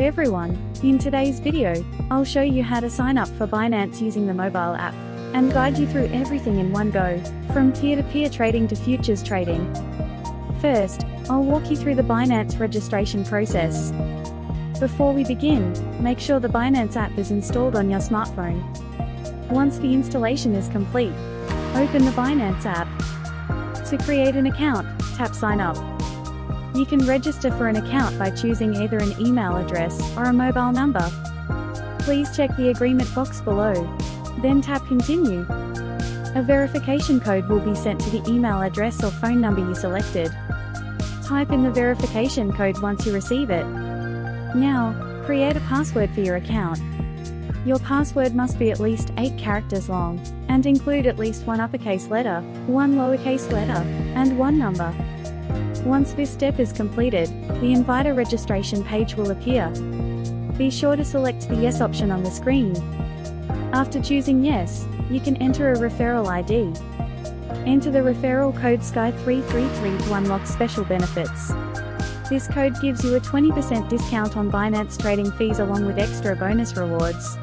everyone, in today's video, I'll show you how to sign up for Binance using the mobile app, and guide you through everything in one go, from peer-to-peer trading to futures trading. First, I'll walk you through the Binance registration process. Before we begin, make sure the Binance app is installed on your smartphone. Once the installation is complete, open the Binance app. To create an account, tap Sign Up. You can register for an account by choosing either an email address or a mobile number. Please check the agreement box below. Then tap Continue. A verification code will be sent to the email address or phone number you selected. Type in the verification code once you receive it. Now, create a password for your account. Your password must be at least 8 characters long, and include at least one uppercase letter, one lowercase letter, and one number. Once this step is completed, the Inviter registration page will appear. Be sure to select the Yes option on the screen. After choosing Yes, you can enter a referral ID. Enter the referral code SKY333 to unlock special benefits. This code gives you a 20% discount on Binance trading fees along with extra bonus rewards.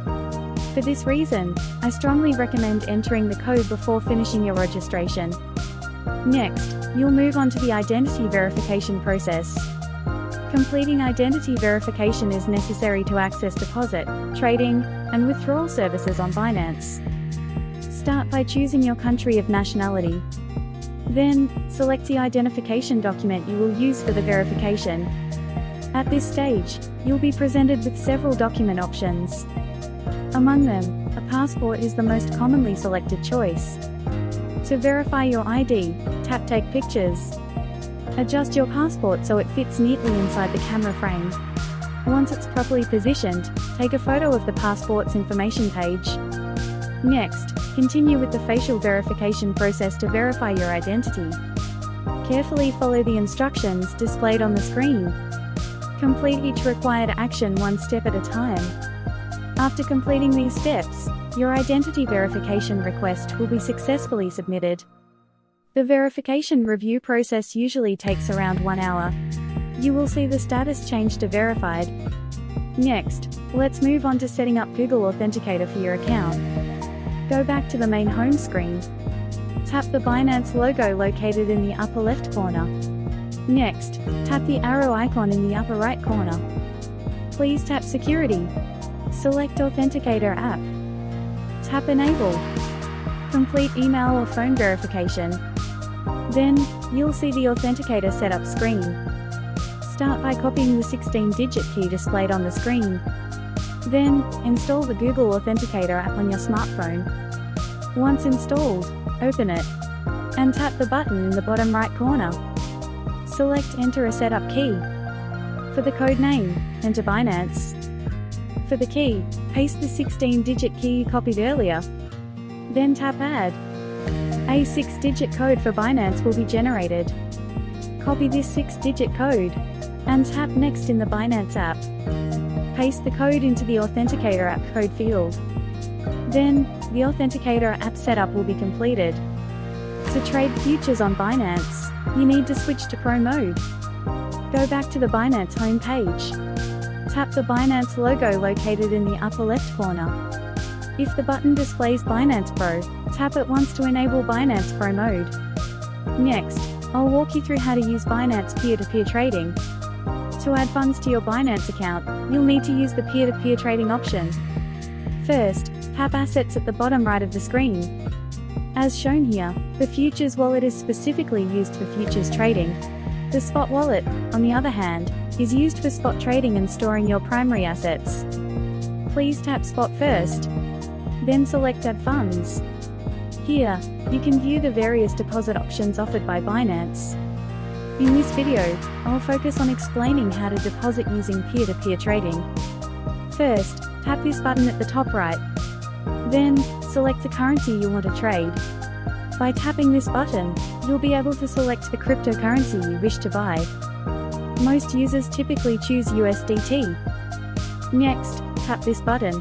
For this reason, I strongly recommend entering the code before finishing your registration. Next, you'll move on to the identity verification process. Completing identity verification is necessary to access deposit, trading, and withdrawal services on Binance. Start by choosing your country of nationality. Then, select the identification document you will use for the verification. At this stage, you'll be presented with several document options. Among them, a passport is the most commonly selected choice. To verify your ID, tap Take Pictures. Adjust your passport so it fits neatly inside the camera frame. Once it's properly positioned, take a photo of the passport's information page. Next, continue with the facial verification process to verify your identity. Carefully follow the instructions displayed on the screen. Complete each required action one step at a time. After completing these steps, your identity verification request will be successfully submitted. The verification review process usually takes around 1 hour. You will see the status change to verified. Next, let's move on to setting up Google Authenticator for your account. Go back to the main home screen. Tap the Binance logo located in the upper left corner. Next, tap the arrow icon in the upper right corner. Please tap Security. Select Authenticator app. Tap Enable. Complete email or phone verification. Then, you'll see the Authenticator setup screen. Start by copying the 16-digit key displayed on the screen. Then, install the Google Authenticator app on your smartphone. Once installed, open it, and tap the button in the bottom right corner. Select Enter a setup key. For the code name, enter Binance. For the key, paste the 16-digit key you copied earlier. Then tap Add. A 6-digit code for Binance will be generated. Copy this 6-digit code, and tap Next in the Binance app. Paste the code into the Authenticator app code field. Then, the Authenticator app setup will be completed. To trade futures on Binance, you need to switch to Pro mode. Go back to the Binance home page. Tap the Binance logo located in the upper left corner. If the button displays Binance Pro, tap it once to enable Binance Pro mode. Next, I'll walk you through how to use Binance peer-to-peer trading. To add funds to your Binance account, you'll need to use the peer-to-peer trading option. First, tap Assets at the bottom right of the screen. As shown here, the Futures wallet is specifically used for futures trading. The Spot wallet, on the other hand, is used for spot trading and storing your primary assets. Please tap Spot first. Then select Add Funds. Here, you can view the various deposit options offered by Binance. In this video, I'll focus on explaining how to deposit using peer-to-peer trading. First, tap this button at the top right. Then, select the currency you want to trade. By tapping this button, you'll be able to select the cryptocurrency you wish to buy. Most users typically choose USDT. Next, tap this button.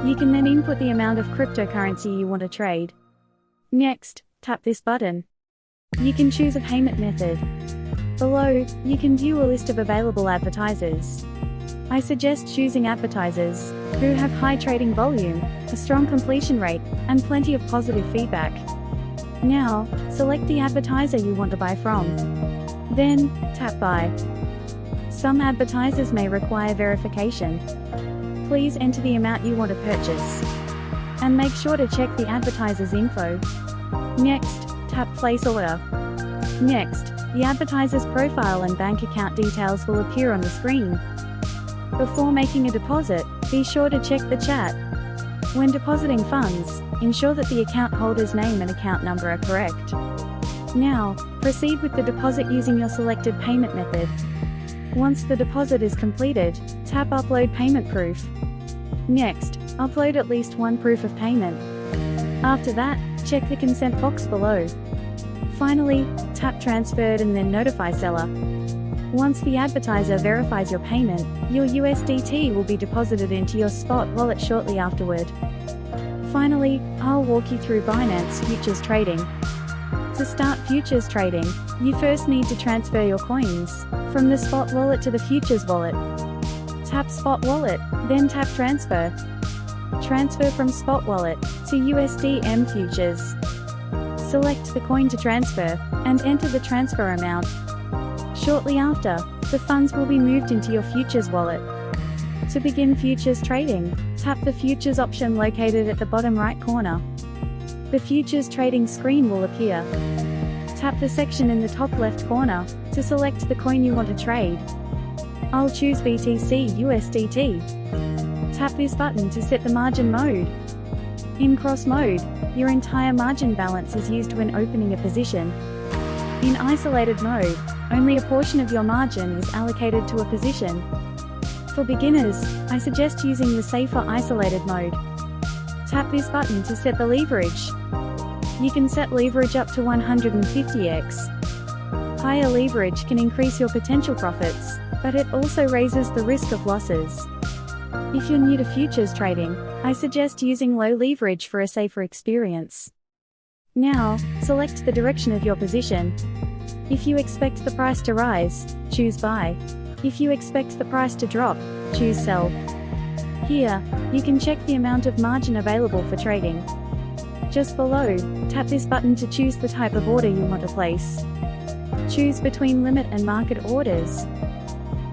You can then input the amount of cryptocurrency you want to trade. Next, tap this button. You can choose a payment method. Below, you can view a list of available advertisers. I suggest choosing advertisers who have high trading volume, a strong completion rate, and plenty of positive feedback. Now, select the advertiser you want to buy from. Then, tap Buy. Some advertisers may require verification. Please enter the amount you want to purchase. And make sure to check the advertiser's info. Next, tap Place Order. Next, the advertiser's profile and bank account details will appear on the screen. Before making a deposit, be sure to check the chat. When depositing funds, ensure that the account holder's name and account number are correct. Now, proceed with the deposit using your selected payment method. Once the deposit is completed, tap Upload Payment Proof. Next, upload at least one proof of payment. After that, check the consent box below. Finally, tap Transferred and then notify seller. Once the advertiser verifies your payment, your USDT will be deposited into your spot wallet shortly afterward. Finally, I'll walk you through Binance Futures trading. To start futures trading, you first need to transfer your coins from the spot wallet to the futures wallet. Tap Spot Wallet, then tap Transfer. Transfer from spot wallet to USDM futures. Select the coin to transfer, and enter the transfer amount. Shortly after, the funds will be moved into your futures wallet. To begin futures trading, tap the futures option located at the bottom right corner. The futures trading screen will appear. Tap the section in the top left corner to select the coin you want to trade. I'll choose BTC USDT. Tap this button to set the margin mode. In cross mode, your entire margin balance is used when opening a position. In isolated mode, only a portion of your margin is allocated to a position. For beginners, I suggest using the safer isolated mode. Tap this button to set the leverage. You can set leverage up to 150x. Higher leverage can increase your potential profits, but it also raises the risk of losses. If you're new to futures trading, I suggest using low leverage for a safer experience. Now, select the direction of your position. If you expect the price to rise, choose Buy. If you expect the price to drop, choose Sell. Here, you can check the amount of margin available for trading. Just below, tap this button to choose the type of order you want to place. Choose between limit and market orders.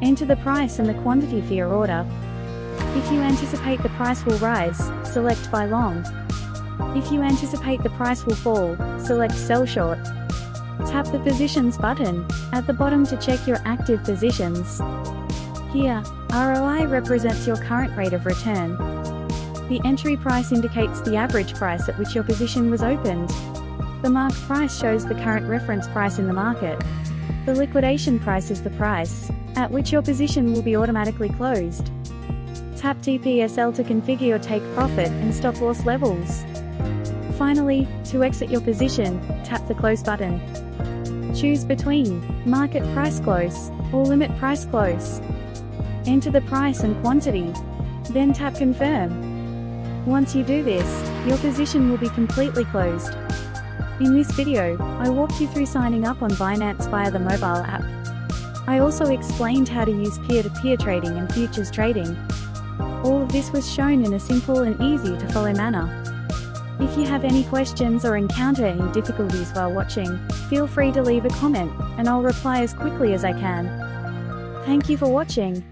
Enter the price and the quantity for your order. If you anticipate the price will rise, select Buy Long. If you anticipate the price will fall, select Sell Short. Tap the Positions button at the bottom to check your active positions. Here, ROI represents your current rate of return. The entry price indicates the average price at which your position was opened. The mark price shows the current reference price in the market. The liquidation price is the price at which your position will be automatically closed. Tap TPSL to configure your take profit and stop loss levels. Finally, to exit your position, tap the Close button. Choose between Market Price Close or Limit Price Close. Enter the price and quantity, then tap Confirm. Once you do this, your position will be completely closed. In this video, I walked you through signing up on Binance via the mobile app. I also explained how to use peer-to-peer trading and futures trading. All of this was shown in a simple and easy to follow manner. If you have any questions or encounter any difficulties while watching, feel free to leave a comment, and I'll reply as quickly as I can. Thank you for watching.